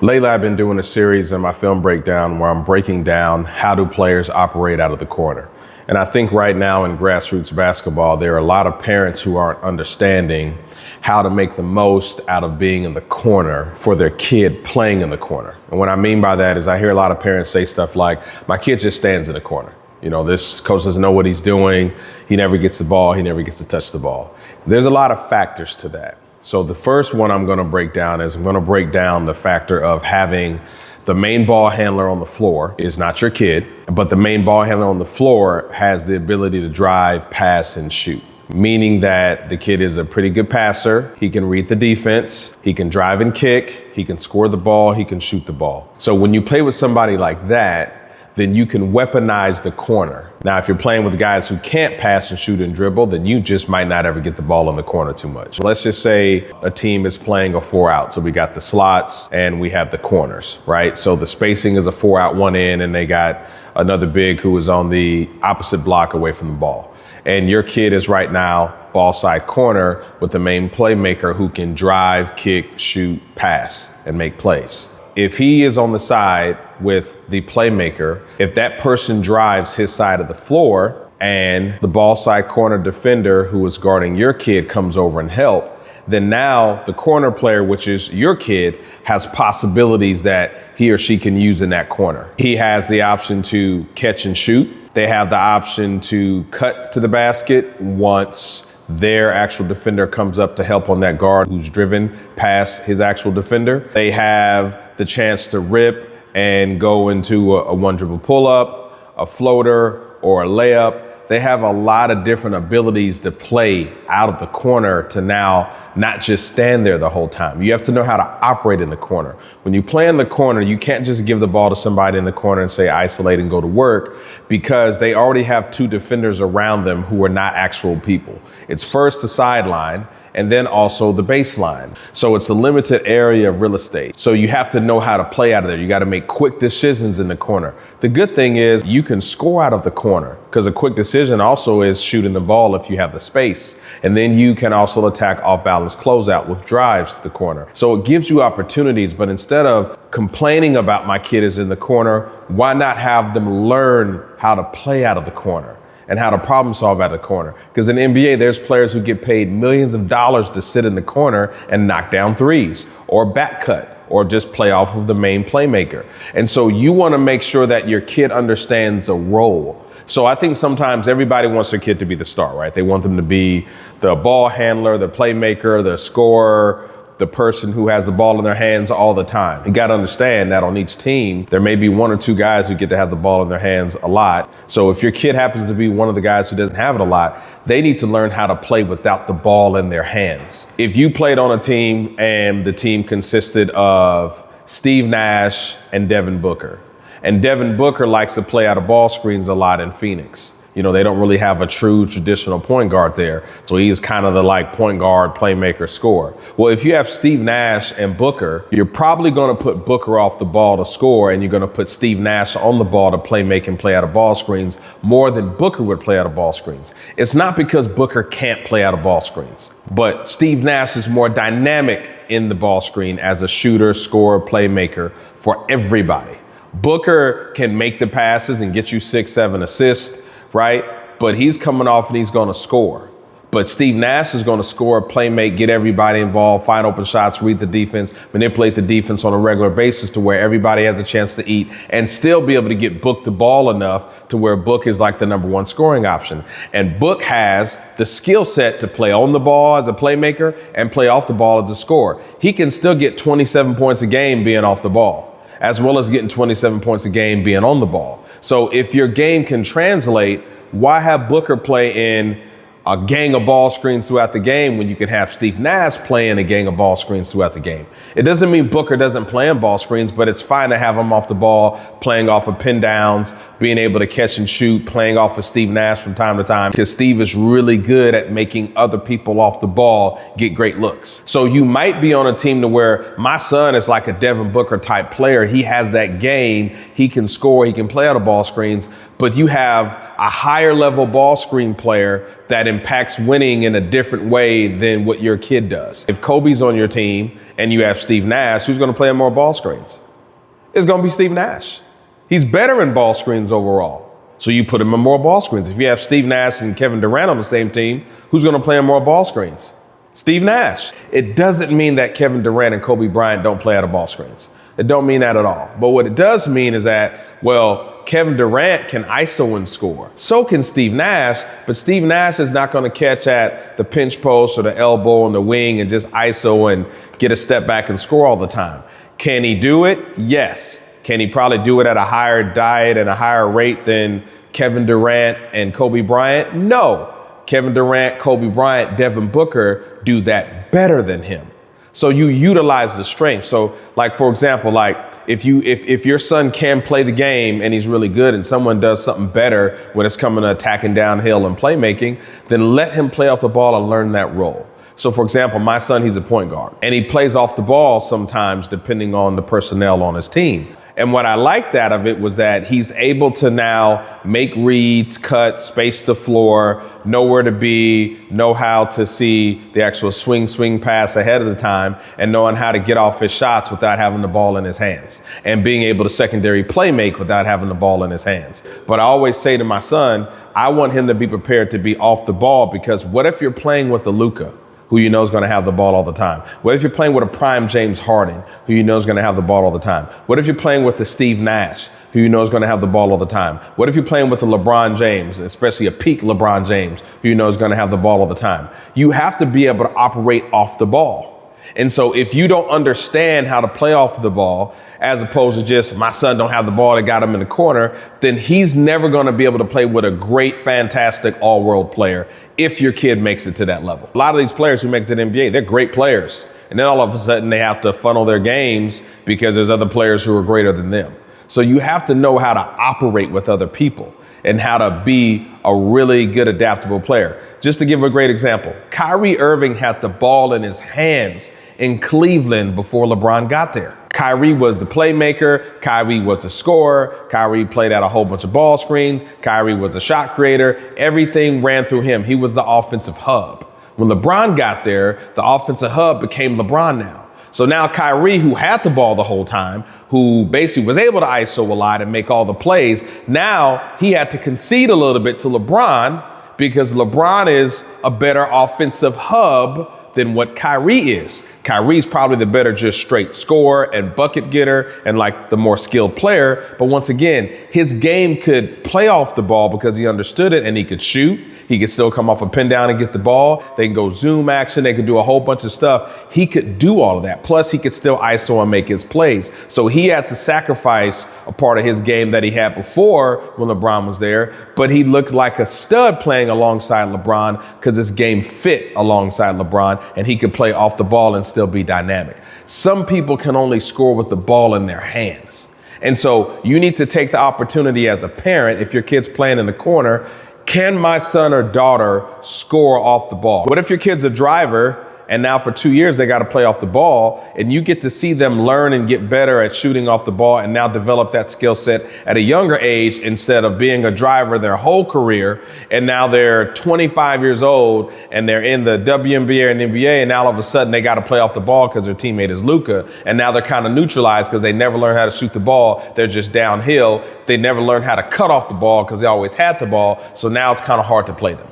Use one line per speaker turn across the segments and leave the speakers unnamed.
Lately, I've been doing a series in my film breakdown where I'm breaking down how do players operate out of the corner. And I think right now in grassroots basketball, there are a lot of parents who aren't understanding how to make the most out of being in the corner for their kid playing in the corner. And what I mean by that is I hear a lot of parents say stuff like, my kid just stands in the corner. You know, this coach doesn't know what he's doing. He never gets the ball. He never gets to touch the ball. There's a lot of factors to that. So the first one I'm going to break down is I'm going to break down the factor of having the main ball handler on the floor is not your kid, but the main ball handler on the floor has the ability to drive, pass, and shoot. Meaning that the kid is a pretty good passer. He can read the defense. He can drive and kick. He can score the ball. He can shoot the ball. So when you play with somebody like that, then you can weaponize the corner. Now, if you're playing with guys who can't pass and shoot and dribble, then you just might not ever get the ball in the corner too much. Let's just say a team is playing a 4-out. So we got the slots and we have the corners, right? So the spacing is a 4-out, one in, and they got another big who is on the opposite block away from the ball. And your kid is right now ball side corner with the main playmaker who can drive, kick, shoot, pass, and make plays. If he is on the side with the playmaker, if that person drives his side of the floor and the ball side corner defender who is guarding your kid comes over and help, then now the corner player, which is your kid, has possibilities that he or she can use in that corner. He has the option to catch and shoot. They have the option to cut to the basket once their actual defender comes up to help on that guard who's driven past his actual defender. They have the chance to rip and go into a one dribble pull up, a floater, or a layup. They have a lot of different abilities to play out of the corner to now not just stand there the whole time. You have to know how to operate in the corner. When you play in the corner, you can't just give the ball to somebody in the corner and say isolate and go to work, because they already have two defenders around them who are not actual people. It's first the sideline and then also the baseline. So it's a limited area of real estate. So you have to know how to play out of there. You got to make quick decisions in the corner. The good thing is you can score out of the corner, because a quick decision also is shooting the ball if you have the space. And then you can also attack off balance closeout with drives to the corner. So it gives you opportunities, but instead of complaining about my kid is in the corner, why not have them learn how to play out of the corner and how to problem solve at the corner? Because in the NBA, there's players who get paid millions of dollars to sit in the corner and knock down threes or back cut or just play off of the main playmaker. And so you want to make sure that your kid understands a role. So I think sometimes everybody wants their kid to be the star, right? They want them to be the ball handler, the playmaker, the scorer, the person who has the ball in their hands all the time. You got to understand that on each team, there may be one or two guys who get to have the ball in their hands a lot. So if your kid happens to be one of the guys who doesn't have it a lot, they need to learn how to play without the ball in their hands. If you played on a team and the team consisted of Steve Nash and Devin Booker, and Devin Booker likes to play out of ball screens a lot in Phoenix. You know, they don't really have a true traditional point guard there. So he's kind of the like point guard, playmaker, scorer. Well, if you have Steve Nash and Booker, you're probably going to put Booker off the ball to score, and you're going to put Steve Nash on the ball to play, make and play out of ball screens more than Booker would play out of ball screens. It's not because Booker can't play out of ball screens, but Steve Nash is more dynamic in the ball screen as a shooter, scorer, playmaker for everybody. Booker can make the passes and get you 6-7 assists, right? But he's coming off and he's going to score. But Steve Nash is going to score, play, make, get everybody involved, find open shots, read the defense, manipulate the defense on a regular basis to where everybody has a chance to eat and still be able to get Book the ball enough to where Book is like the number one scoring option. And Book has the skill set to play on the ball as a playmaker and play off the ball as a scorer. He can still get 27 points a game being off the ball, as well as getting 27 points a game being on the ball. So if your game can translate, why have Booker play in a gang of ball screens throughout the game when you can have Steve Nash playing a gang of ball screens throughout the game? It doesn't mean Booker doesn't play in ball screens, but it's fine to have him off the ball, playing off of pin downs, being able to catch and shoot, playing off of Steve Nash from time to time, because Steve is really good at making other people off the ball get great looks. So you might be on a team to where my son is like a Devin Booker type player. He has that game. He can score. He can play out of ball screens, but you have a higher level ball screen player that impacts winning in a different way than what your kid does. If Kobe's on your team and you have Steve Nash, who's going to play in more ball screens? It's going to be Steve Nash. He's better in ball screens overall. So you put him in more ball screens. If you have Steve Nash and Kevin Durant on the same team, who's going to play in more ball screens? Steve Nash. It doesn't mean that Kevin Durant and Kobe Bryant don't play out of ball screens. It don't mean that at all. But what it does mean is that, well, Kevin Durant can ISO and score. So can Steve Nash, but Steve Nash is not going to catch at the pinch post or the elbow and the wing and just ISO and get a step back and score all the time. Can he do it? Yes. Can he probably do it at a higher diet and a higher rate than Kevin Durant and Kobe Bryant? No. Kevin Durant, Kobe Bryant, Devin Booker do that better than him. So you utilize the strength. So like, for example, like if your son can play the game and he's really good and someone does something better when it's coming to attacking downhill and playmaking, then let him play off the ball and learn that role. So for example, my son, he's a point guard and he plays off the ball sometimes depending on the personnel on his team. And what I liked out of it was that he's able to now make reads, cut, space the floor, know where to be, know how to see the actual swing pass ahead of the time, and knowing how to get off his shots without having the ball in his hands, and being able to secondary play make without having the ball in his hands. But I always say to my son, I want him to be prepared to be off the ball, because what if you're playing with the Luka, who you know is going to have the ball all the time? What if you're playing with a prime James Harden, who you know is going to have the ball all the time? What if you're playing with the Steve Nash, who you know is going to have the ball all the time? What if you're playing with the LeBron James, especially a peak LeBron James, who you know is going to have the ball all the time? You have to be able to operate off the ball. And so if you don't understand how to play off the ball, as opposed to just my son don't have the ball, that got him in the corner, then he's never going to be able to play with a great, fantastic all-world player if your kid makes it to that level. A lot of these players who make it to the NBA, they're great players. And then all of a sudden they have to funnel their games because there's other players who are greater than them. So you have to know how to operate with other people and how to be a really good adaptable player. Just to give a great example, Kyrie Irving had the ball in his hands in Cleveland before LeBron got there. Kyrie was the playmaker. Kyrie was a scorer. Kyrie played out a whole bunch of ball screens. Kyrie was a shot creator. Everything ran through him. He was the offensive hub. When LeBron got there, the offensive hub became LeBron now. So now Kyrie, who had the ball the whole time, who basically was able to ISO a lot and make all the plays, now he had to concede a little bit to LeBron because LeBron is a better offensive hub than what Kyrie is. Kyrie's probably the better just straight scorer and bucket getter and like the more skilled player. But once again, his game could play off the ball because he understood it and he could shoot. He could still come off a pin down and get the ball. They can go zoom action. They could do a whole bunch of stuff. He could do all of that. Plus, he could still ISO and make his plays. So he had to sacrifice a part of his game that he had before when LeBron was there. But he looked like a stud playing alongside LeBron because his game fit alongside LeBron and he could play off the ball and still be dynamic. Some people can only score with the ball in their hands. And so you need to take the opportunity as a parent, if your kid's playing in the corner, can my son or daughter score off the ball? What if your kid's a driver and now for 2 years they got to play off the ball and you get to see them learn and get better at shooting off the ball and now develop that skill set at a younger age instead of being a driver their whole career, and now they're 25 years old and they're in the WNBA and NBA and now all of a sudden they got to play off the ball because their teammate is Luka, and now they're kind of neutralized because they never learned how to shoot the ball. They're just downhill. They never learned how to cut off the ball because they always had the ball. So now it's kind of hard to play them.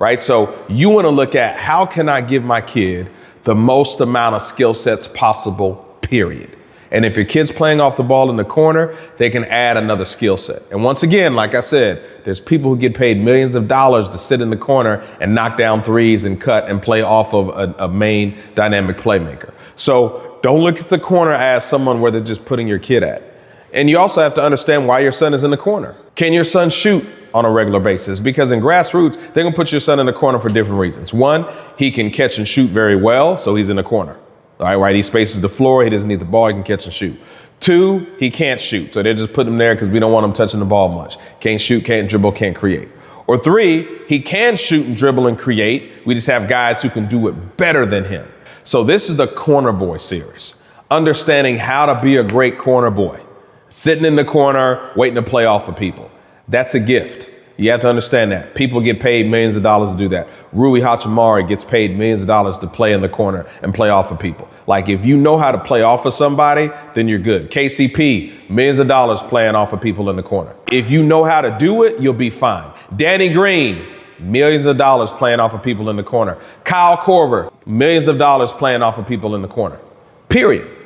Right? So you want to look at how can I give my kid the most amount of skill sets possible, period. And if your kid's playing off the ball in the corner, they can add another skill set. And once again, like I said, there's people who get paid millions of dollars to sit in the corner and knock down threes and cut and play off of a main dynamic playmaker. So don't look at the corner as someone where they're just putting your kid at. And you also have to understand why your son is in the corner. Can your son shoot on a regular basis? Because in grassroots, they're going to put your son in the corner for different reasons. One, he can catch and shoot very well, so he's in the corner. All right, he spaces the floor. He doesn't need the ball. He can catch and shoot. Two, he can't shoot, so they're just putting him there because we don't want him touching the ball much. Can't shoot, can't dribble, can't create. Or three, he can shoot and dribble and create. We just have guys who can do it better than him. So this is the Corner Boy series, understanding how to be a great corner boy, sitting in the corner, waiting to play off of people. That's a gift. You have to understand that. People get paid millions of dollars to do that. Rui Hachimura gets paid millions of dollars to play in the corner and play off of people. Like, if you know how to play off of somebody, then you're good. KCP, millions of dollars playing off of people in the corner. If you know how to do it, you'll be fine. Danny Green, millions of dollars playing off of people in the corner. Kyle Korver, millions of dollars playing off of people in the corner. Period.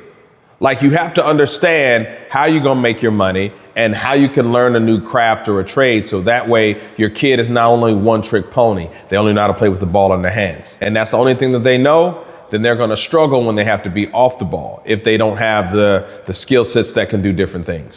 Like, you have to understand how you're going to make your money and how you can learn a new craft or a trade. So that way your kid is not only one trick pony, they only know how to play with the ball in their hands. And that's the only thing that they know, then they're going to struggle when they have to be off the ball if they don't have the skill sets that can do different things.